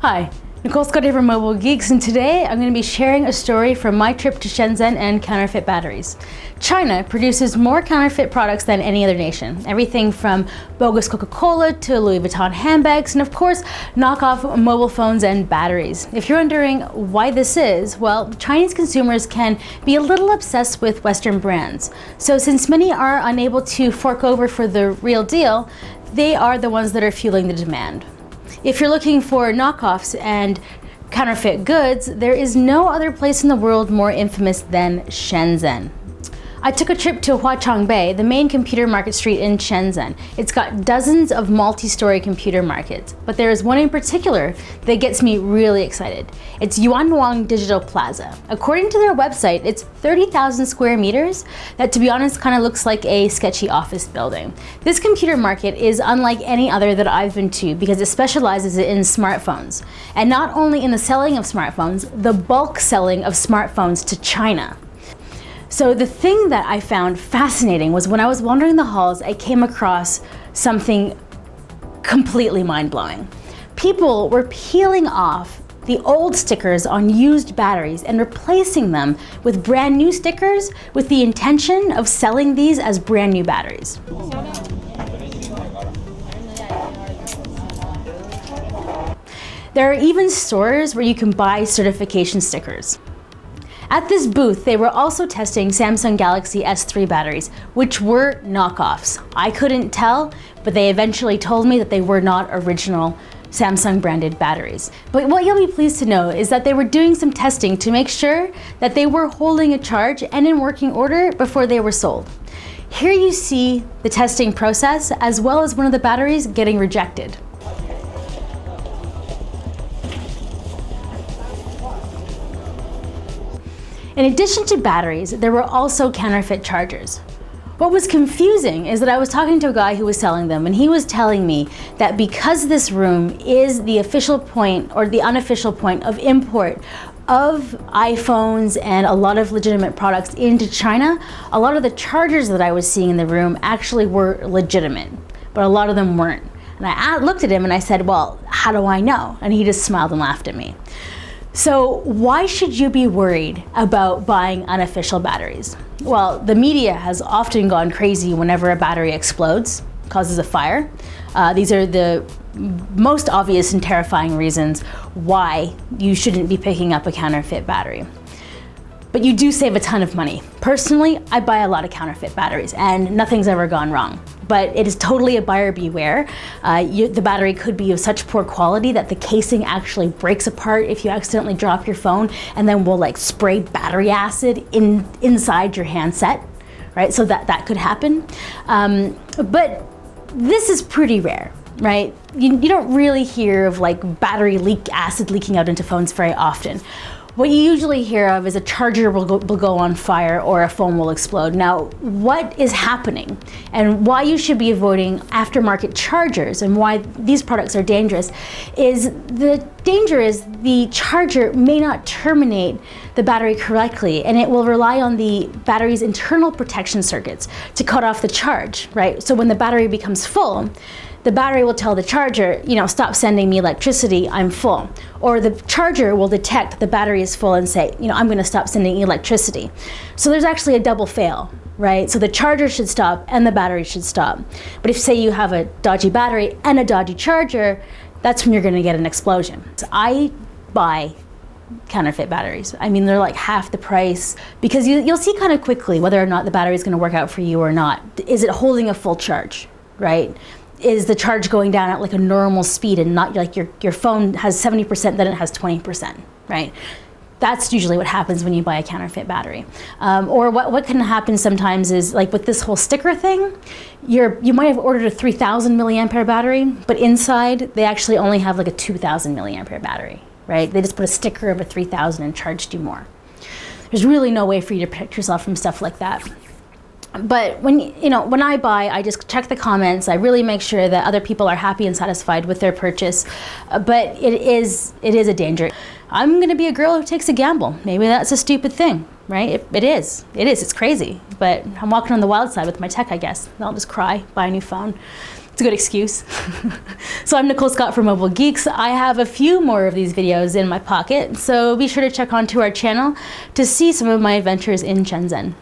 Hi, Nicole Scott here from Mobile Geeks, and today I'm going to be sharing a story from my trip to Shenzhen and counterfeit batteries. China produces more counterfeit products than any other nation. Everything from bogus Coca-Cola to Louis Vuitton handbags, and of course, knockoff mobile phones and batteries. If you're wondering why this is, well, Chinese consumers can be a little obsessed with Western brands. So since many are unable to fork over for the real deal, they are the ones that are fueling the demand. If you're looking for knockoffs and counterfeit goods, there is no other place in the world more infamous than Shenzhen. I took a trip to Huaqiangbei, the main computer market street in Shenzhen. It's got dozens of multi-story computer markets, but there is one in particular that gets me really excited. It's Yuanwang Digital Plaza. According to their website, it's 30,000 square meters that, to be honest, kind of looks like a sketchy office building. This computer market is unlike any other that I've been to because it specializes in smartphones. And not only in the selling of smartphones, the bulk selling of smartphones to China. So the thing that I found fascinating was when I was wandering the halls, I came across something completely mind-blowing. People were peeling off the old stickers on used batteries and replacing them with brand new stickers with the intention of selling these as brand new batteries. There are even stores where you can buy certification stickers. At this booth, they were also testing Samsung Galaxy S3 batteries, which were knockoffs. I couldn't tell, but they eventually told me that they were not original Samsung branded batteries. But what you'll be pleased to know is that they were doing some testing to make sure that they were holding a charge and in working order before they were sold. Here you see the testing process as well as one of the batteries getting rejected. In addition to batteries, there were also counterfeit chargers. What was confusing is that I was talking to a guy who was selling them, and he was telling me that because this room is the official point or the unofficial point of import of iPhones and a lot of legitimate products into China, a lot of the chargers that I was seeing in the room actually were legitimate, but a lot of them weren't. And I looked at him and I said, well, how do I know? And he just smiled and laughed at me. So why should you be worried about buying unofficial batteries? Well, the media has often gone crazy whenever a battery explodes, causes a fire. These are the most obvious and terrifying reasons why you shouldn't be picking up a counterfeit battery. But you do save a ton of money. Personally, I buy a lot of counterfeit batteries and nothing's ever gone wrong. But it is totally a buyer beware. The battery could be of such poor quality that the casing actually breaks apart if you accidentally drop your phone and then will like spray battery acid inside your handset, right? So that could happen. But this is pretty rare, right? You don't really hear of like battery acid leaking out into phones very often. What you usually hear of is a charger will go on fire or a phone will explode. Now, what is happening and why you should be avoiding aftermarket chargers and why these products are dangerous is the danger is the charger may not terminate the battery correctly and it will rely on the battery's internal protection circuits to cut off the charge, right? So when the battery becomes full, the battery will tell the charger, stop sending me electricity, I'm full. Or the charger will detect the battery is full and say, I'm gonna stop sending electricity. So there's actually a double fail, right? So the charger should stop and the battery should stop. But if say you have a dodgy battery and a dodgy charger, that's when you're gonna get an explosion. So I buy counterfeit batteries. I mean, they're like half the price because you'll see kind of quickly whether or not the battery is gonna work out for you or not. Is it holding a full charge, right? Is the charge going down at like a normal speed and not like your phone has 70%, then it has 20%, right? That's usually what happens when you buy a counterfeit battery. Or what can happen sometimes is like with this whole sticker thing, you might have ordered a 3,000 milliampere battery, but inside they actually only have like a 2,000 milliampere battery, right? They just put a sticker of a 3,000 and charged you more. There's really no way for you to protect yourself from stuff like that. But when I buy, I just check the comments. I really make sure that other people are happy and satisfied with their purchase. But it is a danger. I'm gonna be a girl who takes a gamble. Maybe that's a stupid thing, right? It is. It's crazy. But I'm walking on the wild side with my tech, I guess. I'll just cry, buy a new phone. It's a good excuse. So I'm Nicole Scott from Mobile Geeks. I have a few more of these videos in my pocket, so be sure to check onto our channel to see some of my adventures in Shenzhen.